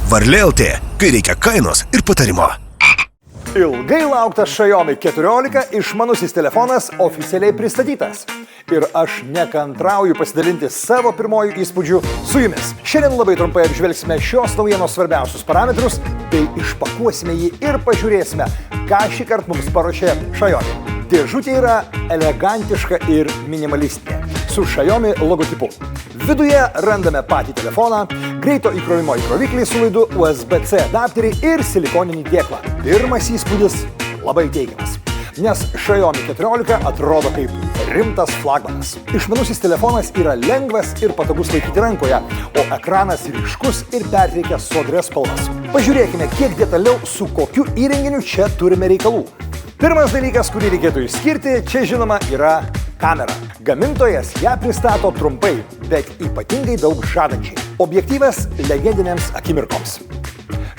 Varlė LT, kai reikia kainos ir patarimo. Ilgai lauktas Xiaomi 14 išmanusis telefonas oficialiai pristatytas. Ir aš nekantrauju pasidalinti savo pirmojų įspūdžių su jumis. Šiandien labai trumpai apžvelgsime šios naujienos svarbiausius parametrus, bei išpakuosime jį ir pažiūrėsime, ką šį kartą mums paruošė Xiaomi. Dėžutė yra elegantiška ir minimalistinė, su Xiaomi logotipu. Viduje randame patį telefoną, greito įkrovimo įkroviklį su laidu USB-C adapterį ir silikoninį dėklą. Pirmas įspūdis labai teigiamas, nes Xiaomi 14 atrodo kaip rimtas flagmanas. Išmanusis telefonas yra lengvas ir patogus laikyti rankoje, o ekranas ryškus ir perteikęs sodrias spalvas. Pažiūrėkime, kiek detaliau su kokiu įrenginiu čia turime reikalų. Pirmas dalykas, kurį reikėtų išskirti, čia žinoma yra kamera. Gamintojas ją pristato trumpai, bet ypatingai daug žadančiai. Objektyvas legendinėms akimirkoms.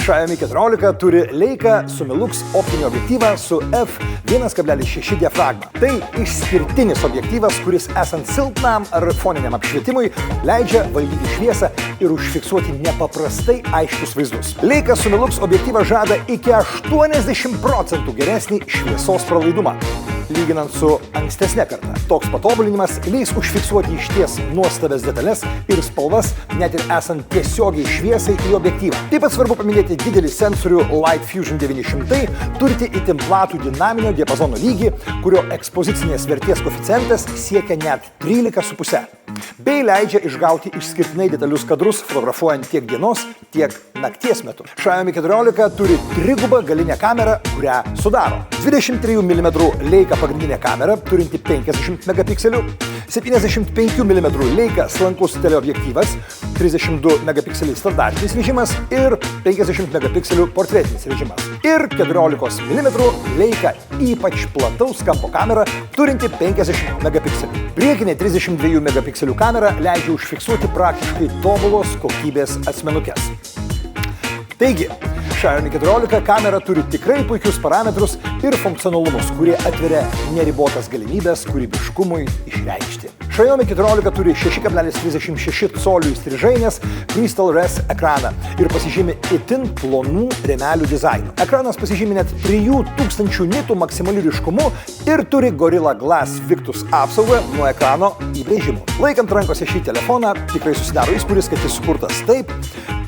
Xiaomi 14 turi Leica Summilux optinį objektyvą su f1.6 diafragma. Tai išskirtinis objektyvas, kuris esant silpnam ar foniniam apšvietimui leidžia valdyti šviesą ir užfiksuoti nepaprastai aiškius vaizdus. Leica Summilux objektyvas žada iki 80% geresnį šviesos pralaidumą, lyginant su ankstesne karta. Toks patobulinimas leis užfiksuoti išties nuostabias detalės ir spalvas, net ir esant tiesiogiai šviesai į objektyvą. Taip pat svarbu paminėti didelį sensorių Light Fusion 900, turite itin platų dinaminio diapazono lygį, kurio ekspozicinės vertės koeficientas siekia net 13,5, bei leidžia išgauti išskirtinai detalius kadrus fotografuojant tiek dienos, tiek nakties metu. Xiaomi 14 turi trigubą galinę kamerą, kurią sudaro 23 mm Leica pagrindinė kamera, turinti 50 megapikselių, 75 mm Leica slankus teleobjektyvas, 32 megapikselių standartinis režimas ir 50 megapikselių portretinis režimas. Ir 14 mm Leica ypač plataus kampo kamera, turinti 50 megapikselių. Priekinė 32 megapikselių kamera leidžia užfiksuoti praktiškai tobulos kokybės asmenukes. Taigi, Xiaomi 14 kamera turi tikrai puikius parametrus ir funkcionalumus, kurie atveria neribotas galimybės kūrybiškumui išreikšti. Xiaomi 14 turi 6,36 colių įstrižainės Crystal Res ekraną ir pasižymi itin plonų rėmelių dizainu. Ekranas pasižymi net 3000 nitų maksimaliu ryškumu ir turi Gorilla Glass Victus apsaugą nuo ekrano įbrėžimų. Laikant rankose šį telefoną, tikrai susidaro įspūdis, kad jis sukurtas taip,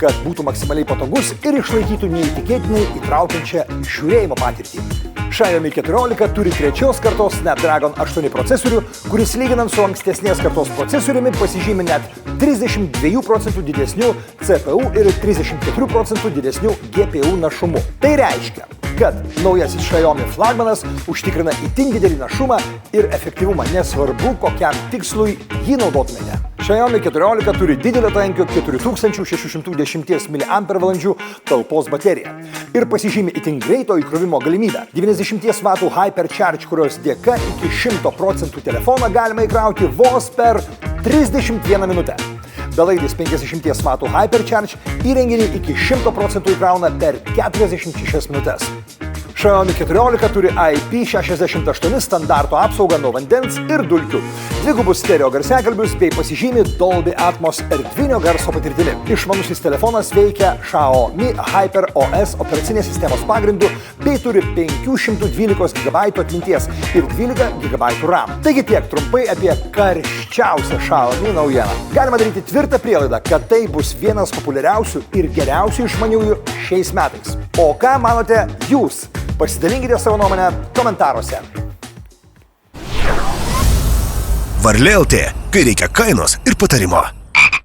kad būtų maksimaliai patogus ir išlaikytų neįtikėtinai įtraukiančią žiūrėjimo patirtį. Xiaomi 14 turi trečios kartos Snapdragon 8 procesorių, kuris lyginant su ankstesnės kartos procesoriumi pasižymi net 32% didesniu CPU ir 34% didesniu GPU našumu. Tai reiškia, kad naujasis Xiaomi flagmanas užtikrina itin didelį našumą ir efektyvumą, nesvarbu kokiam tikslui jį naudotumėte. Xiaomi 14 turi didelio tankio 4610 mAh talpos bateriją ir pasižymi itin greito įkrovimo galimybę. 90 W Hypercharge, kurios dėka iki 100% telefoną galima įkrauti vos per 31 minutę. Belaidis 50 W Hypercharge įrenginį iki 100% įkrauna per 46 minutes. Xiaomi 14 turi IP68 standarto apsaugą nuo vandens ir dulkių, dvigubus stereo garsiakalbius bei pasižymi Dolby Atmos erdvinio garso patirtimi. Išmanusis telefonas veikia Xiaomi Hyper OS operacinės sistemos pagrindu bei turi 512 GB atminties ir 12 GB RAM. Taigi tiek trumpai apie karščiausią Xiaomi naujieną. Galima daryti tvirtą prielaidą, kad tai bus vienas populiariausių ir geriausių išmaniųjų šiais metais. O ką manote jūs? Pasidalinkite savo nuomonę komentaruose. Varlė LT, kai reikia kainos ir patarimo.